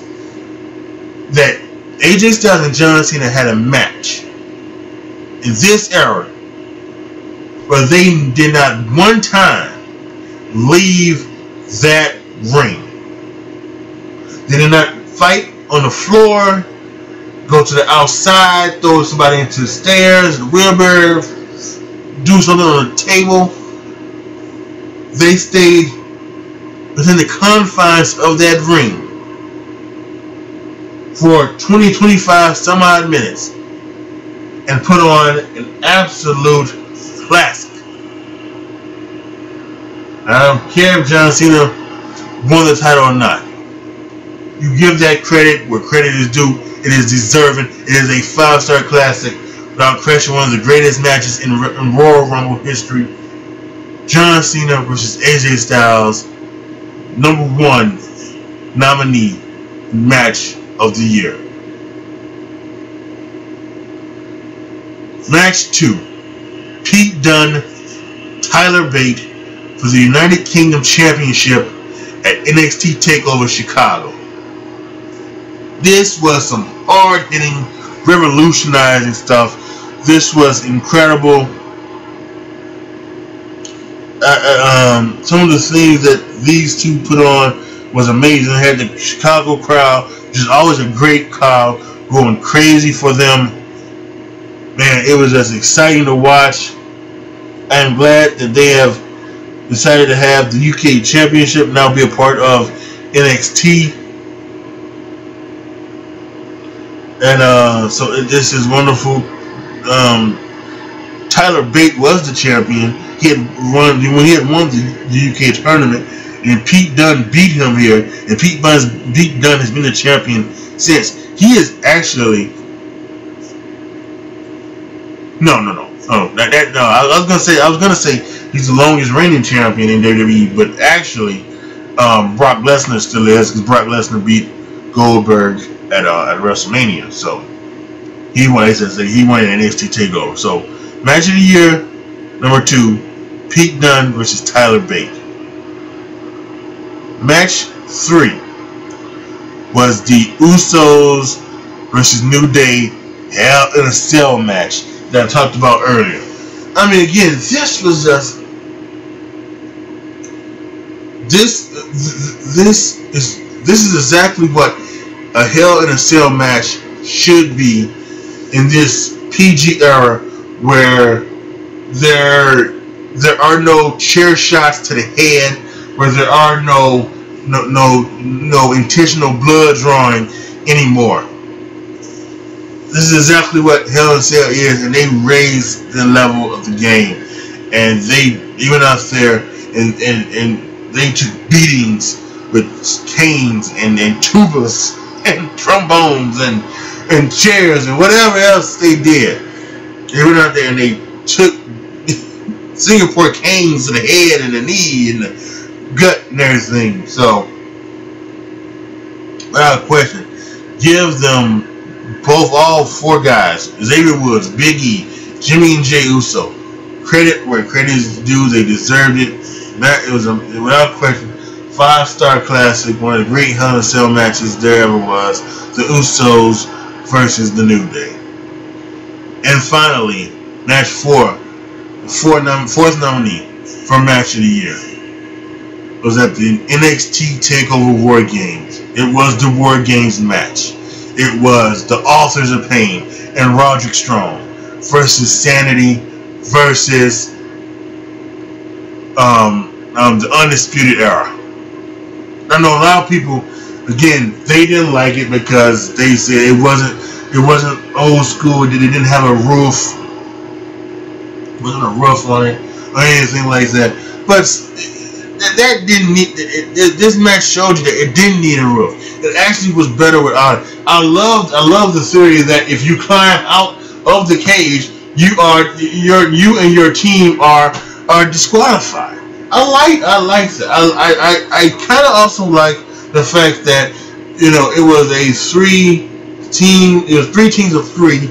that AJ Styles and John Cena had a match in this era where they did not one time leave that ring. They did not fight on the floor, go to the outside, throw somebody into the stairs, the wheelbarrow, do something on the table. They stayed within the confines of that ring for 20-25 some odd minutes and put on an absolute classic. I don't care if John Cena won the title or not. You give that credit where credit is due. It is deserving. It is a 5-star classic. Without question, one of the greatest matches in Royal Rumble history. John Cena versus AJ Styles, #1 nominee Match of the Year. Match 2. Pete Dunne, Tyler Bate for the United Kingdom Championship at NXT TakeOver Chicago. This was some hard-hitting, revolutionizing stuff. This was incredible. Some of the things that these two put on was amazing. They had the Chicago crowd, which is always a great crowd, going crazy for them. Man, it was just exciting to watch. I am glad that they have decided to have the UK Championship now be a part of NXT. And so this is wonderful. Tyler Bate was the champion. He had won the UK tournament, and Pete Dunne beat him here. And Pete Dunne has been the champion since. He is actually no. I was gonna say he's the longest reigning champion in WWE, but actually Brock Lesnar still is, because Brock Lesnar beat Goldberg at WrestleMania. So he won. He won an NXT TakeOver. So Match of the Year #2, Pete Dunne versus Tyler Bate. Match 3 was the Usos versus New Day Hell in a Cell match that I talked about earlier. I mean, again, this was just this is exactly what a Hell in a Cell match should be in this PG era where there are no chair shots to the head, where there are no intentional blood drawing anymore. This is exactly what Hell in a Cell is, and they raised the level of the game, and they went out there and they took beatings with canes and tubas and trombones and chairs and whatever else they did. They went out there and they took Singapore canes to the head and the knee and the gut and everything. So, without question, give them all four guys, Xavier Woods, Big E, Jimmy and Jey Uso, credit where credit is due. They deserved it. It was without question 5-star classic, one of the great Hell in a Cell matches there ever was. The Usos versus the New Day. And finally, match 4, fourth nominee for match of the year was at the NXT TakeOver War Games. It was the War Games match. It was the Authors of Pain and Roderick Strong versus Sanity versus the Undisputed Era. I know a lot of people, again, they didn't like it because they said it wasn't old school. It didn't have a roof. Wasn't a roof on it or anything like that. But that didn't need. This match showed you that it didn't need a roof. It actually was better without it. I love the theory that if you climb out of the cage, you and your team are disqualified. I like that. I kind of also like the fact that it was a 3-team. It was 3 teams of 3.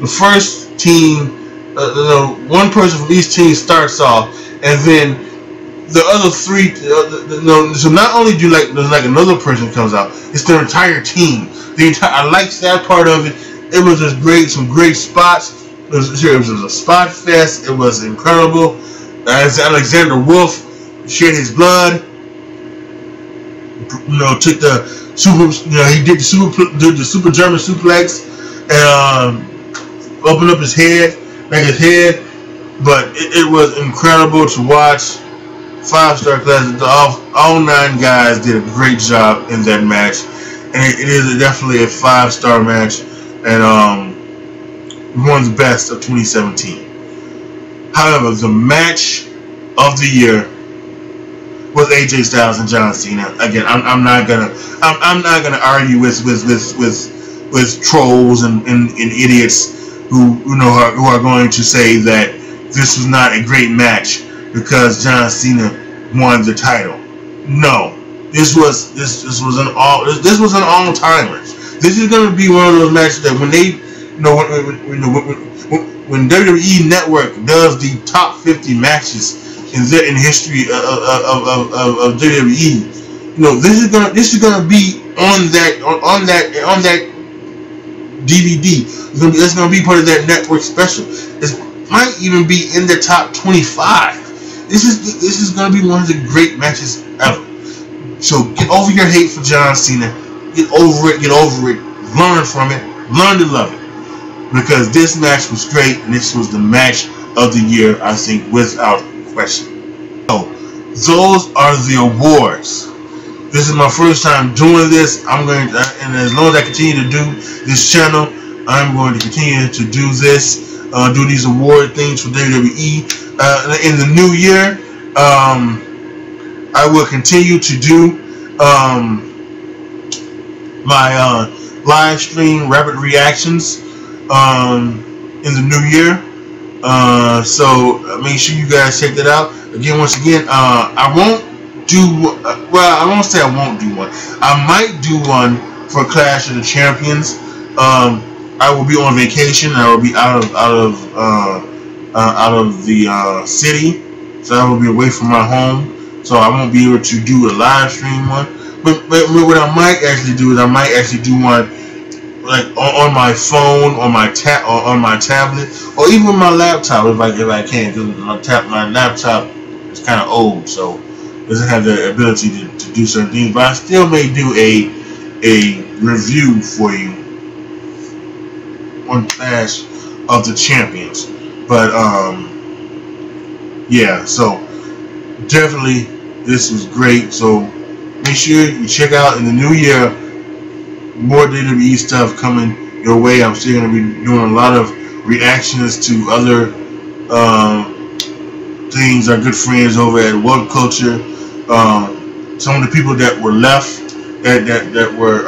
The first team, one person from each team starts off, and then the other 3. So not only do there's another person comes out, it's their entire team. I like that part of it. It was just great. Some great spots. It was a spot fest. It was incredible. Alexander Wolf shed his blood. Took the super. He did the super German suplex and opened up his head, But it was incredible to watch. 5-star classic. All 9 guys did a great job in that match, and it is definitely a 5-star match, and one of the best of 2017. However, the match of the year was AJ Styles and John Cena. Again, I'm not gonna argue with trolls and idiots who are going to say that this was not a great match because John Cena won the title. No, this was an all-timers. This is going to be one of those matches that when they when WWE Network does the top 50 matches in the history of WWE, this is gonna be on that DVD. It's gonna be part of that network special. It might even be in the top 25. This is gonna be one of the great matches ever. So get over your hate for John Cena. Get over it. Learn from it. Learn to love it. Because this match was great, and this was the match of the year, I think, without question. So, those are the awards. This is my first time doing this. And as long as I continue to do this channel, I'm going to continue to do this, do these award things for WWE. In the new year, I will continue to do my live stream rapid reactions in the new year. So make sure you guys check that out. Once again, I won't do. Well, I won't say I won't do one. I might do one for Clash of the Champions. I will be on vacation. I will be out of the city, so I will be away from my home. So I won't be able to do a live stream one. But what I might actually do is I might actually do one like on my phone, on my tablet, or even on my laptop if I can. Because my laptop is kind of old, so it doesn't have the ability to do certain things. But I still may do a review for you on Clash of the Champions. But yeah, so definitely this was great. So make sure you check out in the new year more WWE stuff coming your way. I'm still going to be doing a lot of reactions to other things. Our good friends over at World Culture, some of the people that were left, that were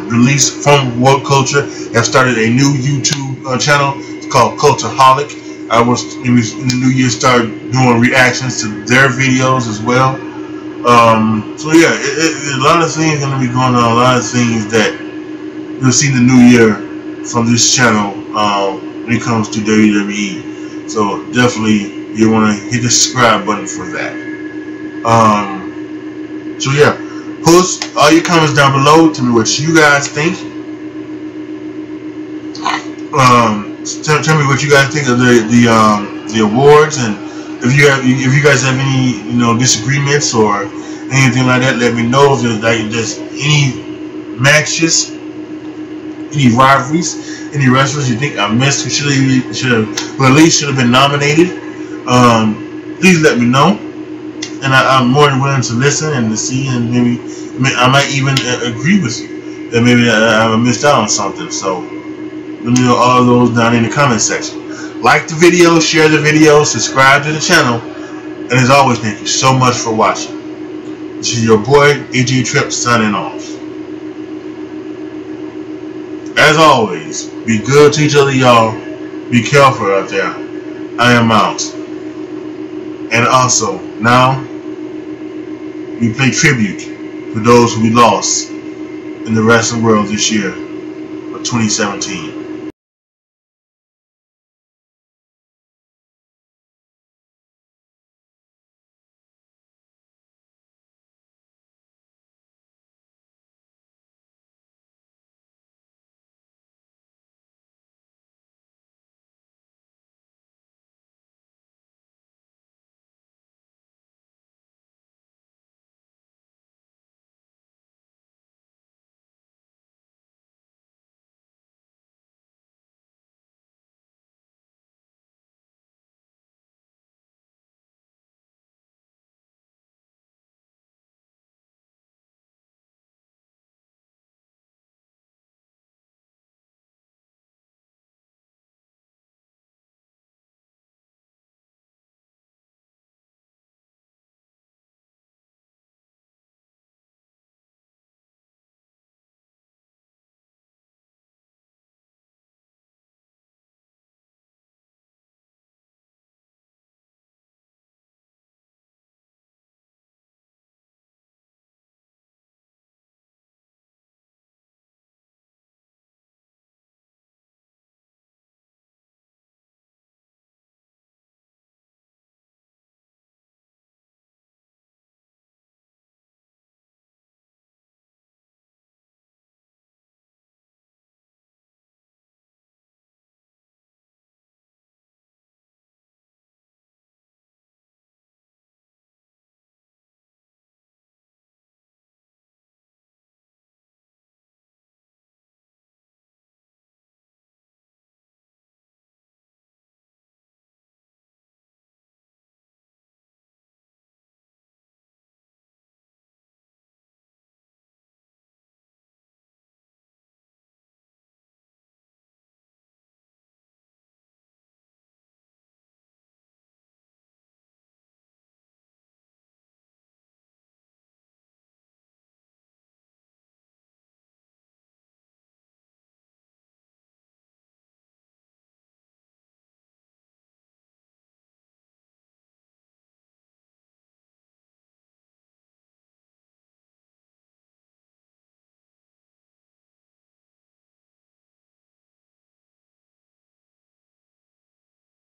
released from World Culture, have started a new YouTube channel. It's called Cultaholic. I was in the new year started doing reactions to their videos as well. So yeah, a lot of things going to be going on. A lot of things that you'll see in the new year from this channel when it comes to WWE. So definitely you want to hit the subscribe button for that. So yeah, post all your comments down below. Tell me what you guys think. Tell me what you guys think of the awards, and if you guys have any disagreements or anything like that, let me know. If there's any matches, any rivalries, any wrestlers you think I missed who should have, or at least should have been nominated, please let me know. And I'm more than willing to listen and to see, and maybe I might even agree with you that maybe I missed out on something. So let me know all of those down in the comment section. Like the video, share the video, subscribe to the channel, and as always, thank you so much for watching. This is your boy AJ Tripp signing off. As always, be good to each other, y'all. Be careful out there. I am out. And also, now we pay tribute to those who we lost in the wrestling world this year of 2017.